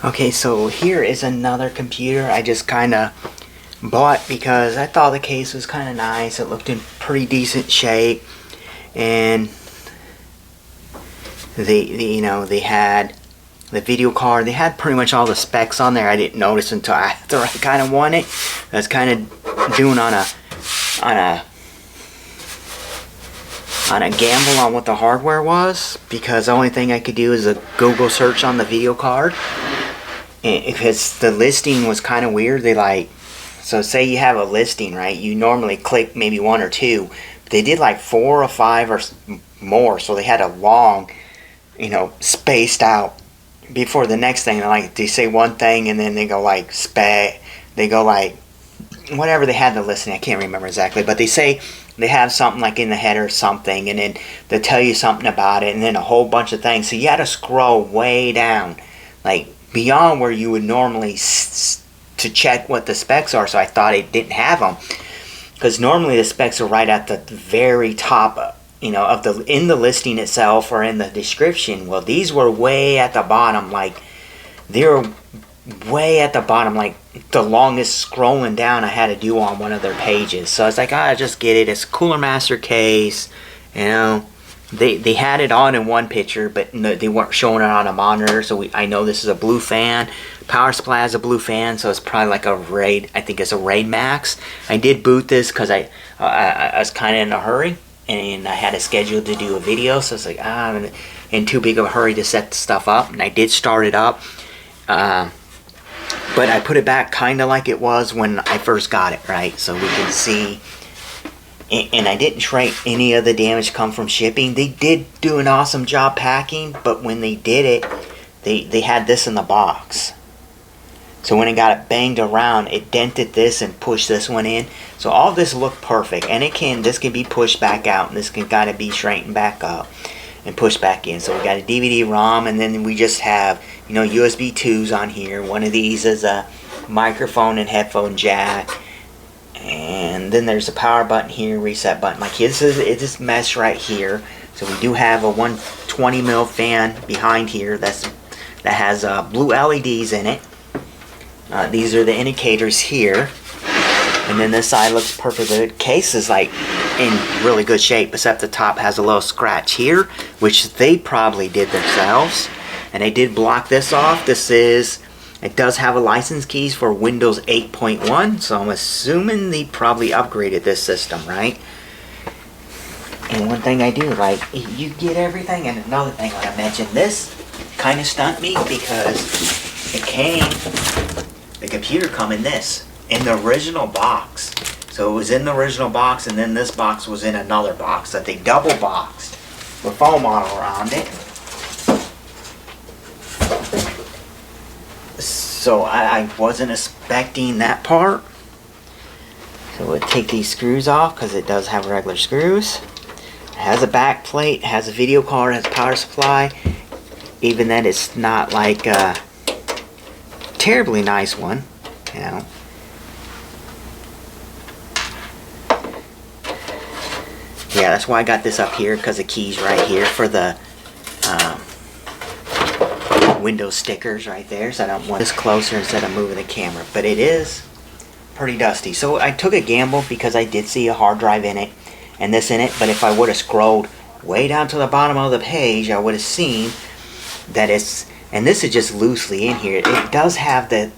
Okay, so here is another computer I just kind of bought because I thought the case was kind of nice. It looked in pretty decent shape, and they had the video card. They had pretty much all the specs on there. I didn't notice until after I kind of won it. I was kind of doing on a gamble on what the hardware was, because the only thing I could do is a Google search on the video card. And because the listing was kind of weird. So say you have a listing, right? You normally click maybe one or two, but they did like 4 or 5 or more. So they had a long, spaced out before the next thing. Like they say one thing and then they go like they go like whatever they had the listing. I can't remember exactly, but they say they have something like in the header or something, and then they'll tell you something about it, and then a whole bunch of things. So you had to scroll way down, like beyond where you would normally to check what the specs are. So I thought it didn't have them, because normally the specs are right at the very top, of in the listing itself or in the description. Well, these were way at the bottom, like they're way at the bottom, like the longest scrolling down I had to do on one of their pages. So I was like, I just get it. It's a Cooler Master case, They had it on in one picture, but they weren't showing it on a monitor. So I know this is a blue fan. Power supply has a blue fan, so it's probably like a Raid. I think it's a Raid Max. I did boot this because I was kind of in a hurry, and I had a schedule to do a video. So it's like I'm in too big of a hurry to set the stuff up, and I did start it up. But I put it back kind of like it was when I first got it, right? So we can see. And I didn't shrink any of the damage come from shipping. They did do an awesome job packing, but when they did it, they had this in the box. So when it got it banged around, it dented this and pushed this one in. So all this looked perfect, and this can be pushed back out, and this can kind of be straightened back up and pushed back in. So we got a DVD-ROM, and then we just have USB 2s on here. One of these is a microphone and headphone jack. And then there's a power button here, reset button. Like it's this mesh right here. So we do have a 120 mil fan behind here that has blue LEDs in it. These are the indicators here. And then this side looks perfect. The case is like in really good shape, except the top has a little scratch here, which they probably did themselves. And they did block this off. It does have a license keys for Windows 8.1, so I'm assuming they probably upgraded this system, right? And one thing I do, like, you get everything, and another thing, when I mentioned this, kind of stunned me because the computer come in the original box. So it was in the original box, and then this box was in another box that they double boxed with foam all around it. So I wasn't expecting that part. So we'll take these screws off because it does have regular screws. It has a back plate, has a video card, has a power supply. Even that it's not like a terribly nice one, Yeah, that's why I got this up here, because the key's right here for the Windows stickers right there, so I don't want this closer instead of moving the camera. But it is pretty dusty. So I took a gamble because I did see a hard drive in it and this in it, but if I would have scrolled way down to the bottom of the page, I would have seen that and this is just loosely in here. It does have the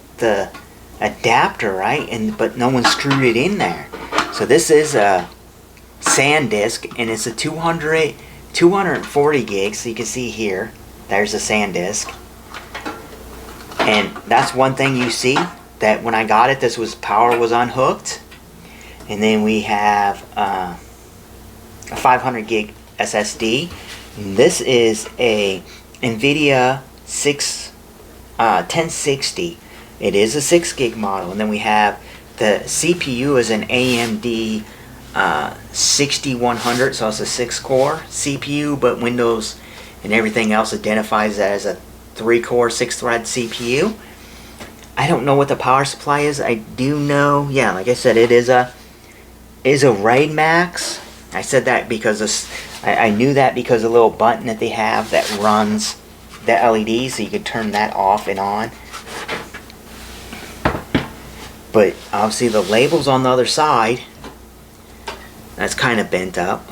adapter, right? But no one screwed it in there. So this is a SanDisk, and it's a 240 gigs. So you can see here, there's a SanDisk. And that's one thing you see, that when I got it, power was unhooked. And then we have a 500 gig SSD. And this is a Nvidia 1060. It is a 6 gig model. And then we have the CPU is an AMD 6100, so it's a 6-core CPU, but Windows and everything else identifies that as a 3-core 6-thread CPU. I don't know what the power supply is. I do know, like I said, it is a Raid Max. I said that because I knew that because the little button that they have that runs the LED, so you can turn that off and on. But obviously the label's on the other side. That's kind of bent up.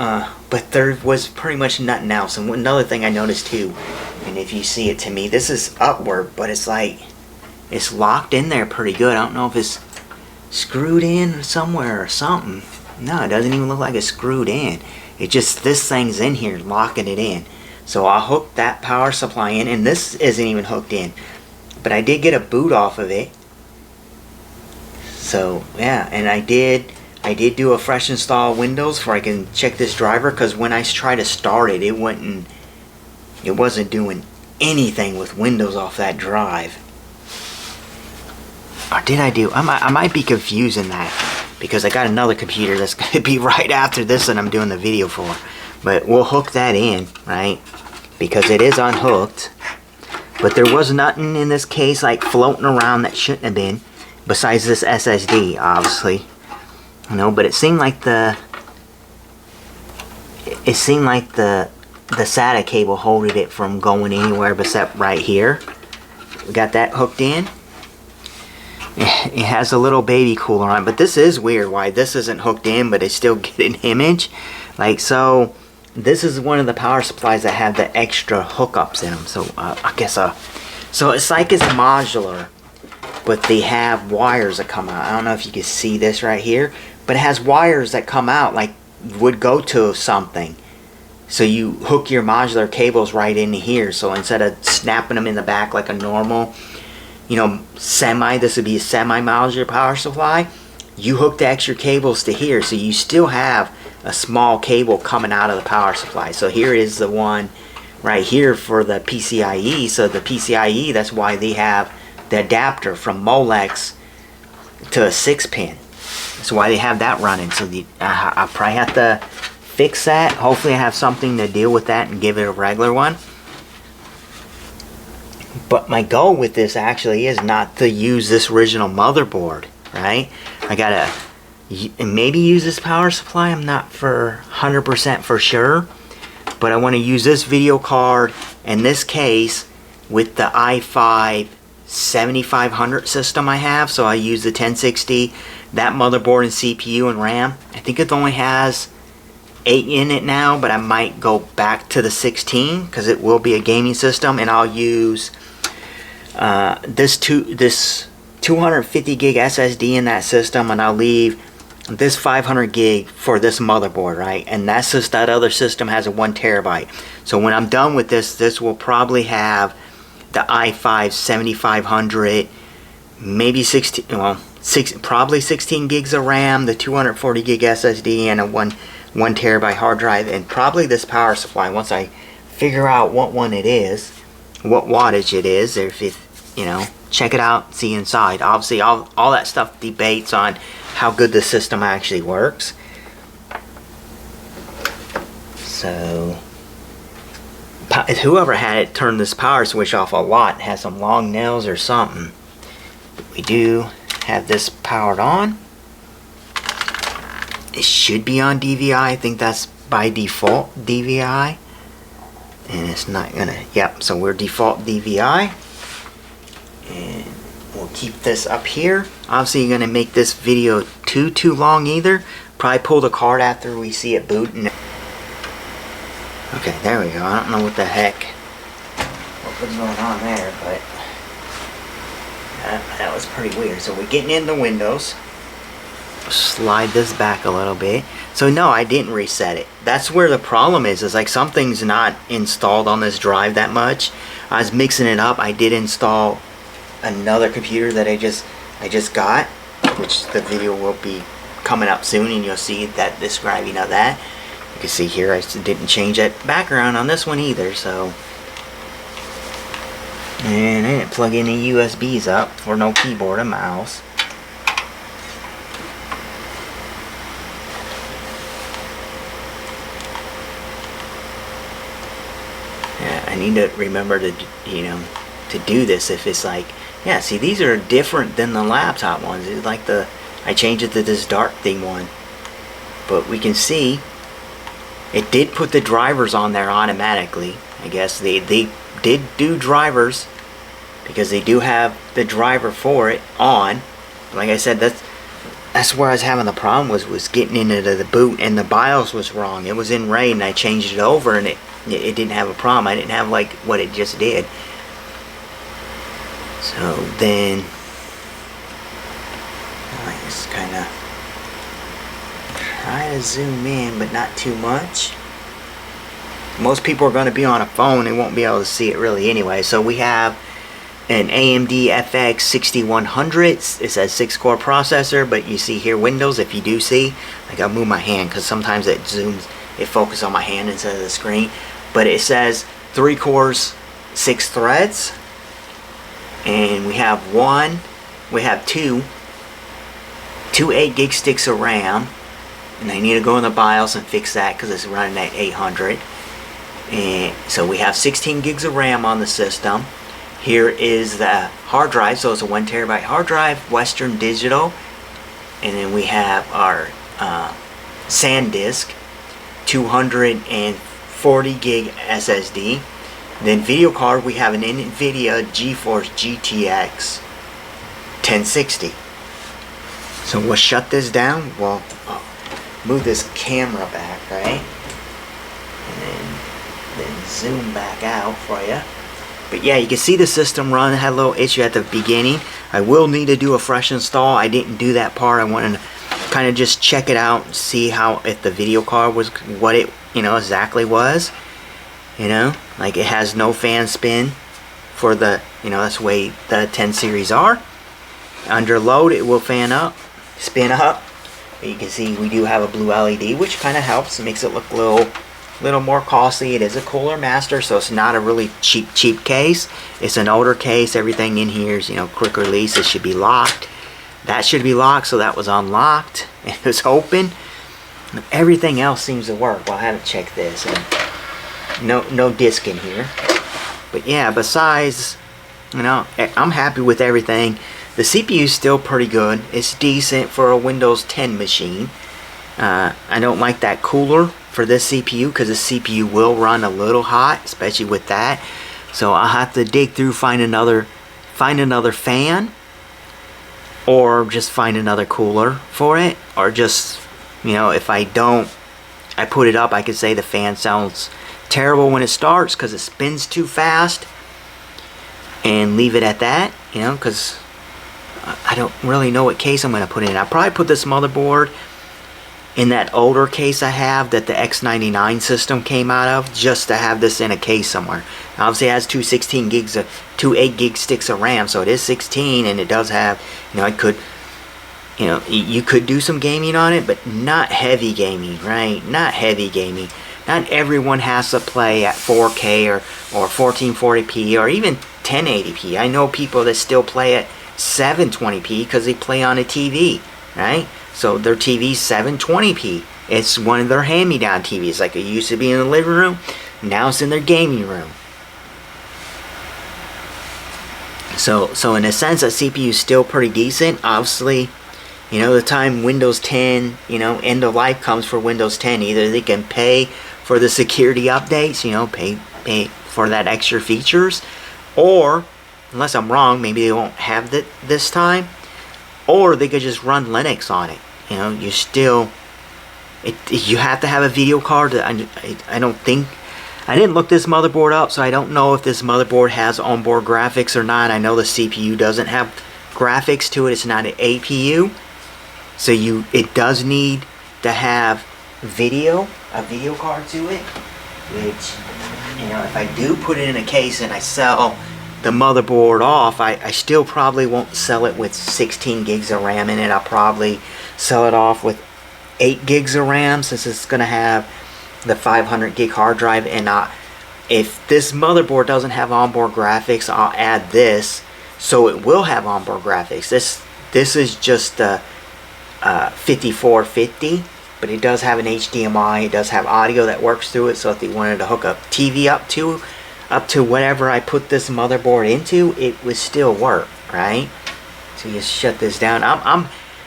But there was pretty much nothing else. And another thing I noticed too, and if you see it to me, this is upward, but it's like, it's locked in there pretty good. I don't know if it's screwed in somewhere or something. No, it doesn't even look like it's screwed in. It just, this thing's in here locking it in. So I'll hook that power supply in, and this isn't even hooked in. But I did get a boot off of it. So yeah, and I did do a fresh install Windows before I can check this driver, because when I tried to start it, it wasn't doing anything with Windows off that drive. Or did I do? I might be confusing that, because I got another computer that's going to be right after this that I'm doing the video for. But we'll hook that in, right? Because it is unhooked. But there was nothing in this case like floating around that shouldn't have been, besides this SSD, obviously. You know, but it seemed like the SATA cable holding it from going anywhere except right here. We got that hooked in. It has a little baby cooler on, but this is weird why this isn't hooked in, but it's still getting an image. Like, so this is one of the power supplies that have the extra hookups in them. So I guess so it's like it's modular, but they have wires that come out. I don't know if you can see this right here, but it has wires that come out like would go to something. So you hook your modular cables right into here. So instead of snapping them in the back like a normal, you know, this would be a semi-modular power supply, you hook the extra cables to here, so you still have a small cable coming out of the power supply. So here is the one right here for the PCIe. So the PCIe, that's why they have the adapter from Molex to a 6-pin. That's why they have that running. So I probably have to fix that. Hopefully I have something to deal with that and give it a regular one. But my goal with this actually is not to use this original motherboard, right? I gotta maybe use this power supply. I'm not for 100% for sure, but I want to use this video card in this case with the i5 7500 system I have. So I use the 1060, that motherboard and CPU and RAM. I think it only has 8 in it now, but I might go back to the 16 because it will be a gaming system, and I'll use this 250 gig SSD in that system, and I'll leave this 500 gig for this motherboard, right? And that's just, that other system has a 1 terabyte. So when I'm done with this will probably have the i5 7500, maybe 16, well, probably 16 gigs of RAM, the 240 gig SSD, and a 1 terabyte hard drive, and probably this power supply. Once I figure out what one it is, what wattage it is, if it, you know, check it out, see inside. Obviously all that stuff debates on how good the system actually works. So whoever had it turned this power switch off a lot, has some long nails or something. But we do have this powered on. It should be on DVI. I think that's by default DVI. And it's not gonna, yep, so we're default DVI. And we'll keep this up here. Obviously you're gonna make this video too long either. Probably pull the card after we see it booting. Okay, there we go. I don't know what the heck what was going on there, but that was pretty weird. So we're getting into Windows. Slide this back a little bit. So no, I didn't reset it. That's where the problem is like something's not installed on this drive that much. I was mixing it up. I did install another computer that I just got, which the video will be coming up soon, and you'll see that describing of that. You can see here I didn't change that background on this one either. So, and I didn't plug any USBs up for no keyboard or mouse. I need to remember to, you know, to do this if it's like, yeah, see, these are different than the laptop ones. It's like I changed it to this dark theme one. But we can see it did put the drivers on there automatically. I guess they did do drivers, because they do have the driver for it on. Like I said, that's where I was having the problem, was getting into the boot, and the BIOS was wrong. It was in RAID, and I changed it over, and it didn't have a problem. I didn't have like what it just did. So then I just kind of try to zoom in, but not too much. Most people are going to be on a phone, they won't be able to see it really anyway. So we have an AMD FX 6100. It's a 6-core processor, but you see here Windows. If you do see, I gotta move my hand because sometimes it focuses on my hand instead of the screen. But it says 3 cores, 6 threads, and we have two 8 gig sticks of RAM, and I need to go in the BIOS and fix that because it's running at 800. And so we have 16 gigs of RAM on the system. Here is the hard drive, so it's a 1 terabyte hard drive, Western Digital. And then we have our SanDisk, 240 gig SSD. Then video card, we have an Nvidia GTX 1060. So we'll shut this down. Well, move this camera back, right? And then zoom back out for you. But yeah, you can see the system run. It had a little issue at the beginning. I will need to do a fresh install. I didn't do that part. I wanted to kind of just check it out and see if the video card was what it exactly was. Like it has no fan spin for the that's the way the 10 series are. Under load it will spin up. But you can see we do have a blue LED, which kind of helps. It makes it look a little more costly. It is a Cooler Master, so it's not a really cheap case. It's an older case. Everything in here is quick release. It should be locked. That should be locked, so that was unlocked. It was open. Everything else seems to work. Well, I had to check this. And no disc in here. But yeah, besides, I'm happy with everything. The CPU is still pretty good. It's decent for a Windows 10 machine. I don't like that cooler for this CPU because the CPU will run a little hot, especially with that. So I'll have to dig through, find another fan, or just find another cooler for it, or just if I put it up, I could say the fan sounds terrible when it starts because it spins too fast, and leave it at that, because I don't really know what case I'm going to put in. I'll probably put this motherboard in that older case I have that the X99 system came out of, just to have this in a case somewhere. Now, obviously it has two 8 gig sticks of RAM, so it is 16, and it does have, you could do some gaming on it, but not heavy gaming, right? Not heavy gaming. Not everyone has to play at 4K or 1440p or even 1080p. I know people that still play at 720p because they play on a TV, right? So their TV's 720p. It's one of their hand-me-down TVs. Like it used to be in the living room, now it's in their gaming room. So in a sense, that CPU is still pretty decent. Obviously, the time Windows 10, end of life comes for Windows 10, either they can pay for the security updates, pay for that extra features, or, unless I'm wrong, maybe they won't have that this time, or they could just run Linux on it. You still, you have to have a video card. I don't think, I didn't look this motherboard up, so I don't know if this motherboard has onboard graphics or not. I know the CPU doesn't have graphics to it. It's not an APU, so it does need to have a video card to it, which, if I do put it in a case and I sell the motherboard off, I still probably won't sell it with 16 gigs of RAM in it. I'll probably sell it off with 8 gigs of RAM, since it's going to have the 500 gig hard drive. And if this motherboard doesn't have onboard graphics, I'll add this so it will have onboard graphics. This is just a 5450, but it does have an HDMI. It does have audio that works through it, so if you wanted to hook a TV up to whatever I put this motherboard into, it would still work, right? So you just shut this down.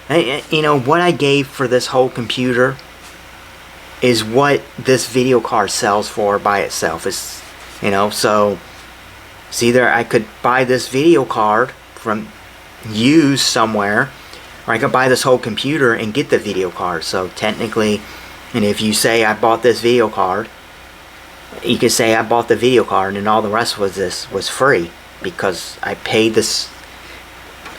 What I gave for this whole computer is what this video card sells for by itself. It's, so It's either I could buy this video card from used somewhere, or I could buy this whole computer and get the video card. So technically, and if you say I bought this video card, you could say I bought the video card and all the rest was free, because I paid this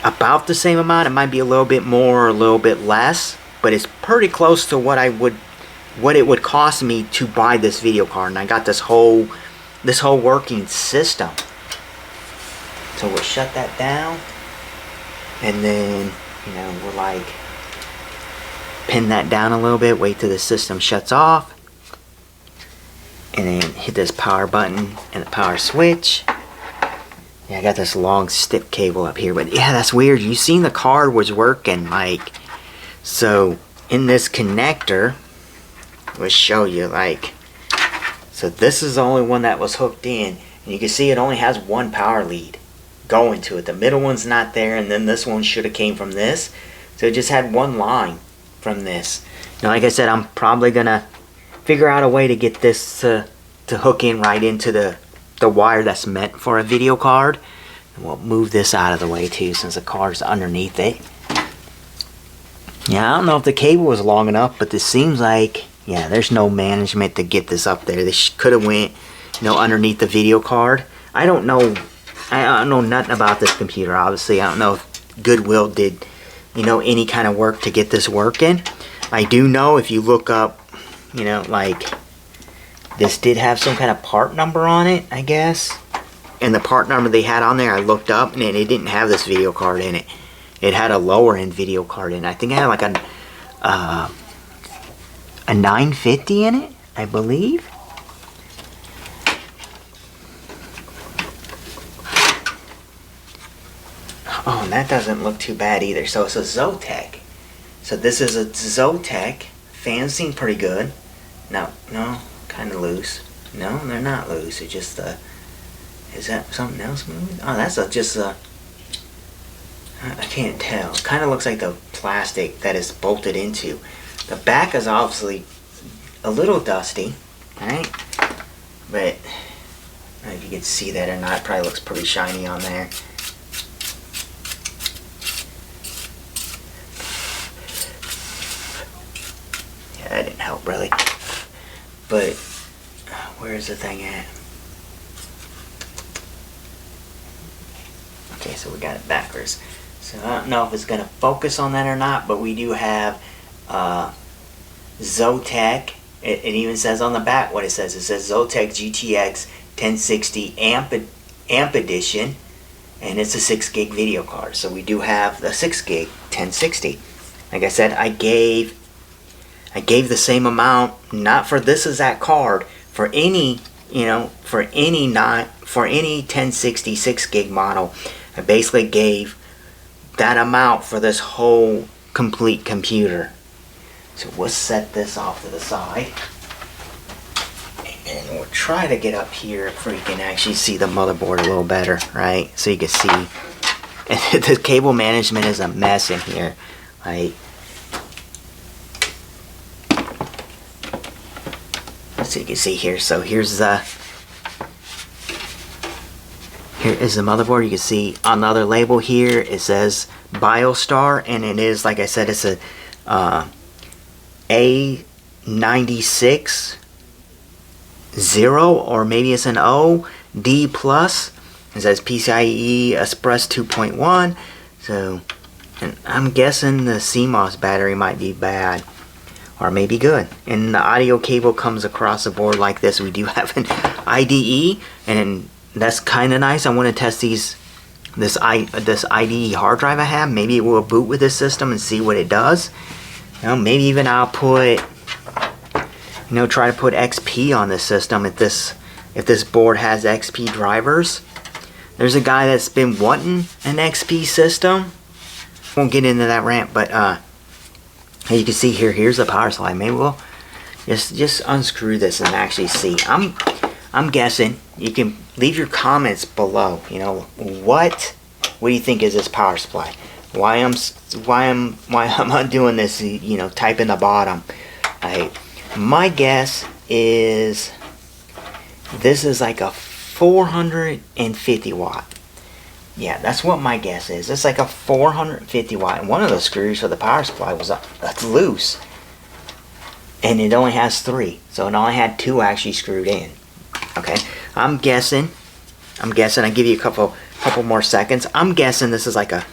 about the same amount. It might be a little bit more or a little bit less, but it's pretty close to what it would cost me to buy this video card. And I got this whole working system. So we'll shut that down, and then, you know, we'll like pin that down a little bit, wait till the system shuts off, and then hit this power button and the power switch. Yeah, I got this long stick cable up here, but yeah, that's weird. You seen the card was working, like, so in this connector, we'll show you, like, so this is the only one that was hooked in, and you can see it only has one power lead going to it. The middle one's not there, and then this one should have came from this, so it just had one line from this. Now, like I said, I'm probably gonna figure out a way to get this to hook in right into the wire that's meant for a video card. And we'll move this out of the way too, since the card's underneath it. Yeah, I don't know if the cable was long enough, but this seems like, yeah, there's no management to get this up there. This could have went, you know, underneath the video card. I don't know nothing about this computer, obviously. I don't know if GoodWill did, you know, any kind of work to get this working. I do know if you look up, you know, like, this did have some kind of part number on it, I guess. And the part number they had on there, I looked up, and it didn't have this video card in it. It had a lower end video card in it. I think it had like a 950 in it, I believe. Oh, and that doesn't look too bad either. So it's a Zotac. So this is a Zotac. Fans seem pretty good. No, kind of loose. No, they're not loose. It's just is that something else moving? Oh, that's just a, I can't tell. It kind of looks like the plastic that is bolted into. The back is obviously a little dusty, right? But I don't know if you can see that or not. It probably looks pretty shiny on there. Yeah, that didn't help really. But where's the thing at? Okay, so we got it backwards. So I don't know if it's going to focus on that or not, but we do have Zotac. It even says on the back what it says. It says Zotac GTX 1060 amp edition, and it's a 6 gig video card. So we do have the 6 gig 1060. Like I said, I gave the same amount, not for this exact card, for any, you know, for any 1060 6 gig model. I basically gave that amount for this whole complete computer. So we'll set this off to the side, and we'll try to get up here where you can actually see the motherboard a little better, right? So you can see, and the cable management is a mess in here, right? So you can see here. So here is the motherboard. You can see on the other label here it says BioStar, and it is, like I said, it's a A96 0, or maybe it's an O D plus. It says PCIe Express 2.1. So, and I'm guessing the CMOS battery might be bad, or maybe good. And the audio cable comes across the board like this. We do have an IDE, and that's kind of nice. I want to test this IDE hard drive I have. Maybe it will boot with this system and see what it does. You know, maybe even I'll put, you know, try to put XP on this system if this board has XP drivers. There's a guy that's been wanting an XP system. Won't get into that rant, but you can see here's the power supply. Maybe we'll just unscrew this and actually see. I'm guessing. You can leave your comments below. You know, what do you think is this power supply? Why am I doing this? You know, type in the bottom. My guess is this is like a 450 watt. Yeah, that's what my guess is. It's like a 450 watt. And one of the screws for the power supply was that's loose. And it only has 3. So it only had 2 actually screwed in. Okay, I'm guessing. I'll give you a couple more seconds. I'm guessing this is like a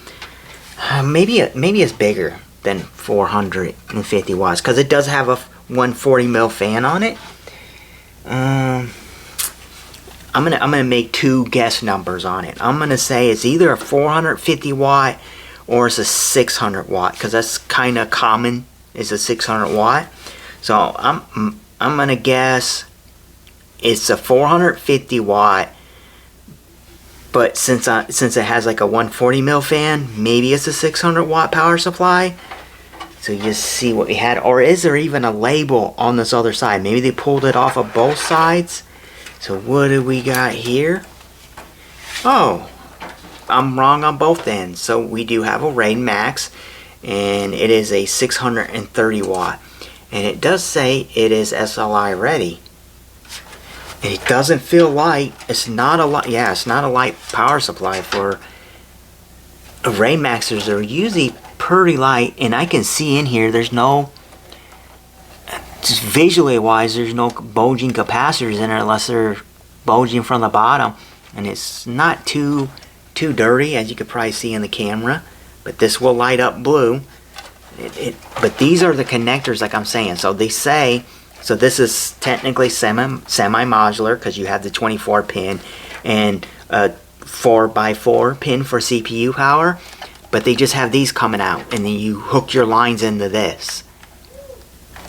maybe it's bigger than 450 watts because it does have a 140 mil fan on it. I'm gonna make 2 guess numbers on it. I'm gonna say it's either a 450 watt or it's a 600 watt because that's kind of common. Is a 600 watt. So I'm gonna guess it's a 450 watt. But since it has like a 140 mil fan, maybe it's a 600 watt power supply. So you just see what we had. Or is there even a label on this other side? Maybe they pulled it off of both sides. So what do we got here? Oh, I'm wrong on both ends. So we do have a Rain Max. And it is a 630 watt. And it does say it is SLI ready. It doesn't feel light. It's not a light. Yeah, it's not a light power supply for Rain Maxers. They're usually pretty light, and I can see in here. There's no, just visually wise, there's no bulging capacitors in it unless they're bulging from the bottom, and it's not too dirty as you could probably see in the camera. But this will light up blue. But these are the connectors, like I'm saying. So they say. So this is technically semi-modular because you have the 24 pin and a 4x4 pin for CPU power. But they just have these coming out and then you hook your lines into this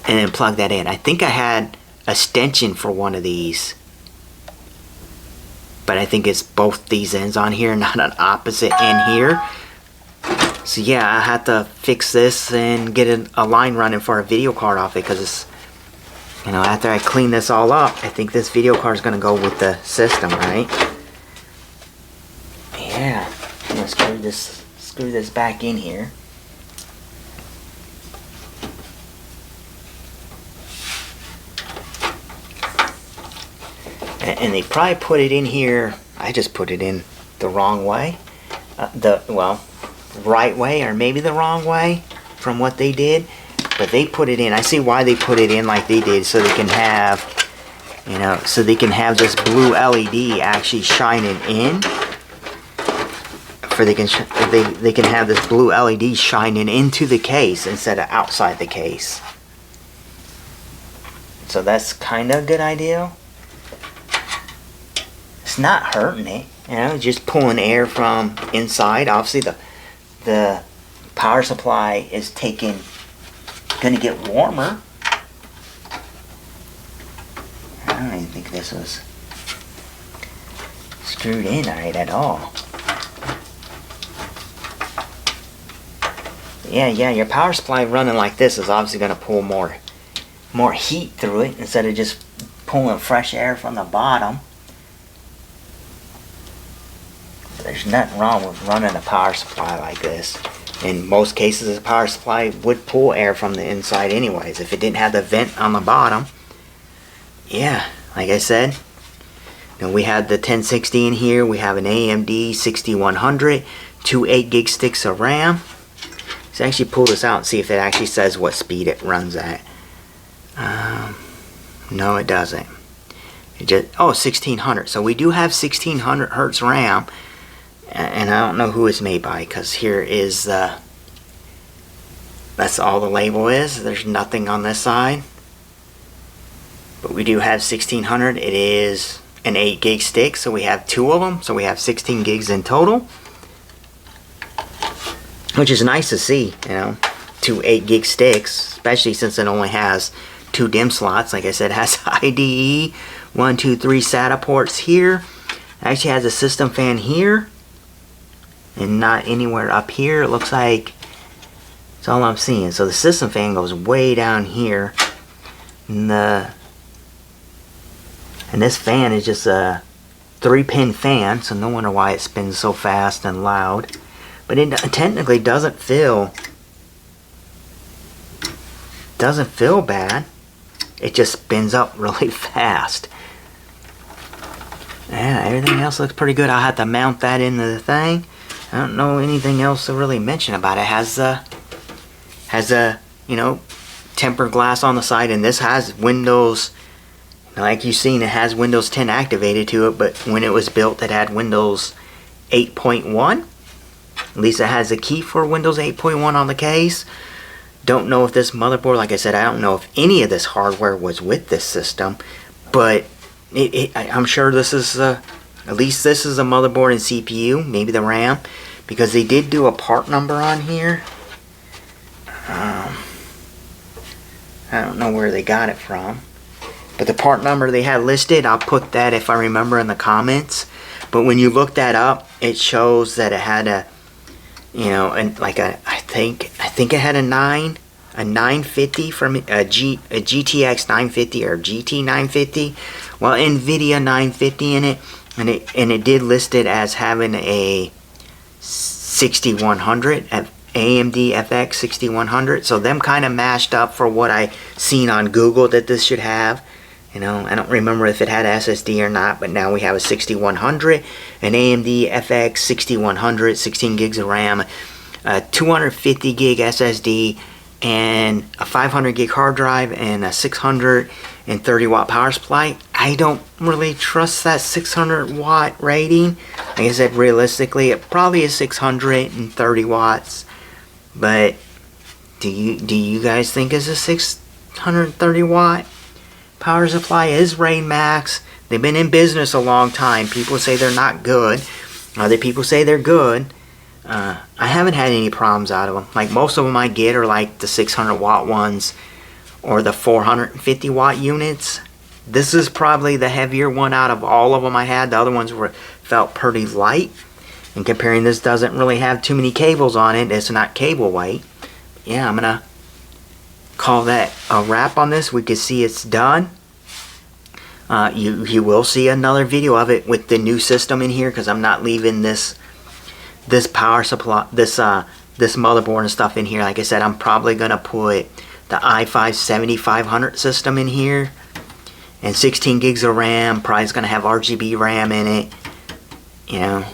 and then plug that in. I think I had a stanchion for one of these. But I think it's both these ends on here, not an opposite end here. So yeah, I had to fix this and get a line running for a video card off it because it's, you know, after I clean this all up, I think this video card is going to go with the system, right? Yeah. I'm going to screw this back in here. And they probably put it in here. I just put it in the wrong way. Right way or maybe the wrong way from what they did. But they put it in. I see why they put it in like they did, so they can have, you know, so they can have this blue LED actually shining in. They can have this blue LED shining into the case instead of outside the case. So that's kind of a good idea. It's not hurting it, you know, just pulling air from inside. Obviously, the power supply is gonna get warmer. I don't even think this was screwed in right at all. Yeah, your power supply running like this is obviously gonna pull more heat through it instead of just pulling fresh air from the bottom. There's nothing wrong with running a power supply like this. In most cases, a power supply would pull air from the inside anyways, if it didn't have the vent on the bottom. Yeah, like I said, you know, we have the 1060 in here. We have an AMD 6100, 2 8GB sticks of RAM. Let's actually pull this out and see if it actually says what speed it runs at. No, it doesn't. It just 1600. So we do have 1600 hertz RAM. And I don't know who it's made by, because here is that's all the label is. There's nothing on this side. But we do have 1600. It is an 8GB stick, so we have 2 of them. So we have 16 gigs in total, which is nice to see, you know, 2 8GB sticks, especially since it only has 2 DIMM slots. Like I said, it has IDE, 1, 2, 3 SATA ports here. It actually has a system fan here. And not anywhere up here. It looks like it's all I'm seeing. So the system fan goes way down here. And this fan is just a 3-pin fan, so no wonder why it spins so fast and loud. But it technically doesn't feel bad. It just spins up really fast. Yeah, everything else looks pretty good. I'll have to mount that into the thing. I don't know anything else to really mention about it. Has a you know, tempered glass on the side, and this has Windows, like you've seen, it has Windows 10 activated to it, but when it was built it had Windows 8.1. At least it has a key for Windows 8.1 on the case. Don't know if this motherboard, like I said, I don't know if any of this hardware was with this system, but I'm sure this is at least this is a motherboard and CPU, maybe the RAM, because they did do a part number on here. I don't know where they got it from, but the part number they had listed, I'll put that if I remember in the comments. But when you look that up, it shows that it had a, you know, and like a, I think it had a 950 from a GTX 950 or GT 950, well, Nvidia 950 in it, and it did list it as having a 6100 at AMD FX 6100. So them kind of mashed up for what I seen on Google that this should have. You know, I don't remember if it had SSD or not, but now we have a 6100, an AMD FX 6100, 16 gigs of RAM, a 250 gig SSD, and a 500 gig hard drive, and a 630 watt power supply. I don't really trust that 600 watt rating. Like I said, realistically, it probably is 630 watts. But do you guys think it's a 630 watt power supply? Is Rain Max. They've been in business a long time. People say they're not good. Other people say they're good. I haven't had any problems out of them. Like most of them I get are like the 600 watt ones or the 450 watt units. This is probably the heavier one out of all of them I had. The other ones felt pretty light. And comparing, this doesn't really have too many cables on it. It's not cable weight. Yeah, I'm gonna call that a wrap on this. We can see it's done. You will see another video of it with the new system in here, because I'm not leaving this power supply, this motherboard and stuff in here. Like I said, I'm probably gonna put the i5 7500 system in here, and 16 gigs of RAM. Probably is gonna have RGB RAM in it. You know,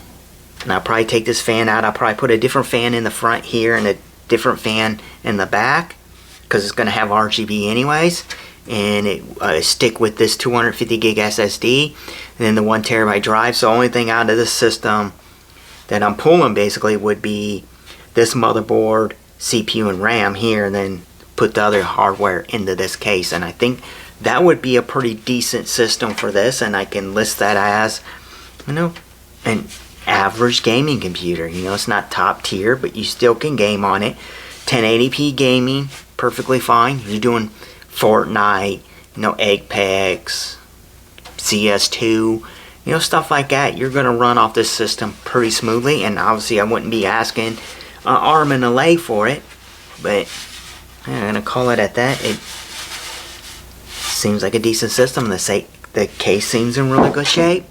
and I'll probably take this fan out. I'll probably put a different fan in the front here and a different fan in the back, because it's gonna have RGB anyways. And it stick with this 250 gig SSD and then the 1 terabyte drive. So only thing out of this system that I'm pulling basically would be this motherboard, CPU, and RAM here, and then put the other hardware into this case. And I think that would be a pretty decent system for this, and I can list that as, you know, an average gaming computer. You know, it's not top tier, but you still can game on it. 1080p gaming, perfectly fine. You're doing Fortnite, you know, Apex, CS2, you know, stuff like that. You're going to run off this system pretty smoothly, and obviously I wouldn't be asking an arm and a leg for it, but I'm going to call it at that. It seems like a decent system. The case seems in really good shape.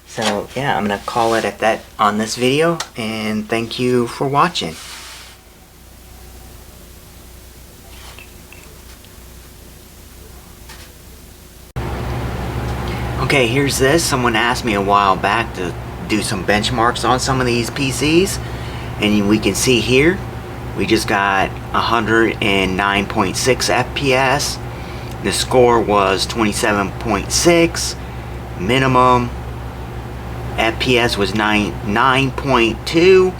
So yeah, I'm going to call it at that on this video, and thank you for watching. Okay, here's this. Someone asked me a while back to do some benchmarks on some of these PCs, and we can see here we just got 109.6 FPS. The score was 27.6. Minimum FPS was 9.2.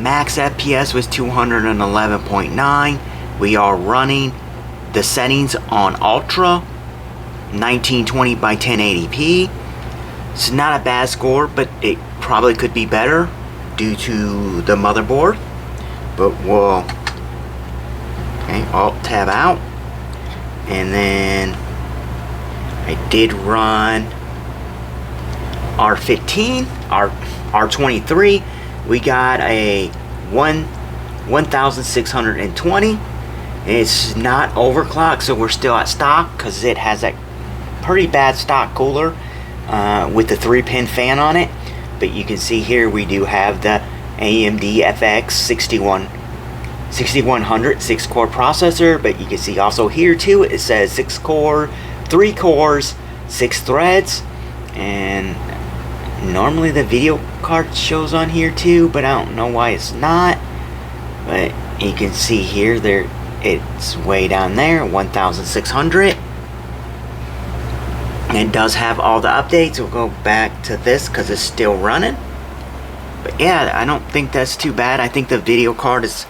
Max FPS was 211.9. We are running the settings on Ultra, 1920 by 1080p. It's not a bad score, but it probably could be better due to the motherboard. But we'll, okay, Alt tab out, and then I did run R15, R23. We got a 1620. It's not overclocked, so we're still at stock, because it has that pretty bad stock cooler with the 3-pin fan on it. But you can see here we do have the AMD FX 6100 6-core processor, but you can see also here too it says 6 core, 3 cores, 6 threads. And normally the video card shows on here too, but I don't know why it's not. But you can see here, it's way down there, 1,600. It does have all the updates. We'll go back to this because it's still running. But yeah, I don't think that's too bad. I think the video card is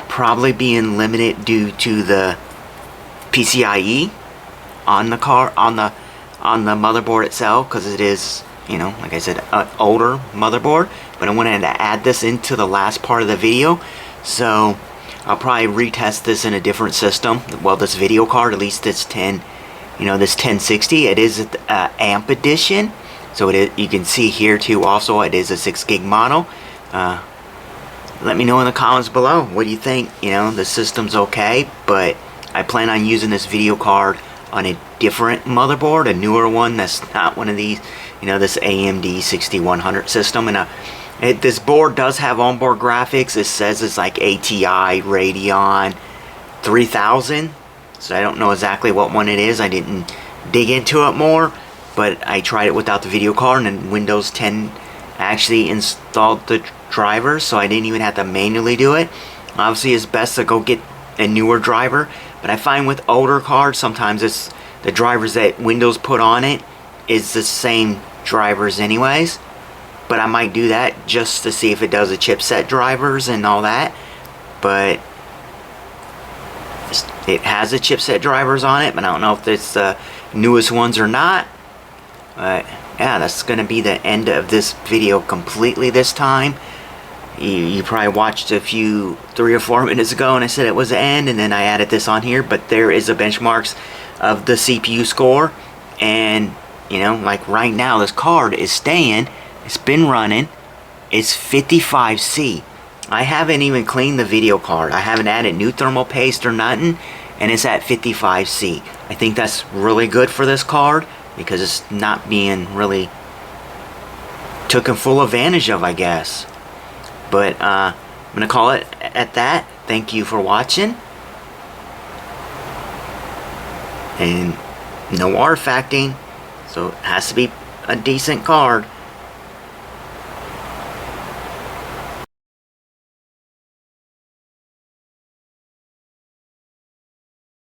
probably being limited due to the PCIe on the motherboard itself, because it is, you know, like I said, an older motherboard. But I wanted to add this into the last part of the video, so I'll probably retest this in a different system. Well, this video card, at least this 1060, it is AMP edition, so you can see here too also it is a 6 gig model. Let me know in the comments below, what do you think? You know, the system's okay, but I plan on using this video card on a different motherboard, a newer one that's not one of these, you know, this AMD 6100 system. And this board does have onboard graphics. It says it's like ATI Radeon 3000, so I don't know exactly what one it is. I didn't dig into it more, but I tried it without the video card, and Windows 10 actually installed the drivers, so I didn't even have to manually do it. Obviously it's best to go get a newer driver, but I find with older cards sometimes it's the drivers that Windows put on it is the same drivers anyways. But I might do that just to see if it does the chipset drivers and all that. But it has the chipset drivers on it, but I don't know if it's the newest ones or not. But yeah, that's going to be the end of this video completely this time. You probably watched a few 3 or 4 minutes ago and I said it was the end, and then I added this on here. But there is the benchmarks of the CPU score, and you know, like right now this card is staying, it's been running, it's 55C. I haven't even cleaned the video card, I haven't added new thermal paste or nothing, and it's at 55C. I think that's really good for this card because it's not being really taken full advantage of, I guess. But I'm gonna call it at that. Thank you for watching, and no artifacting, so it has to be a decent card.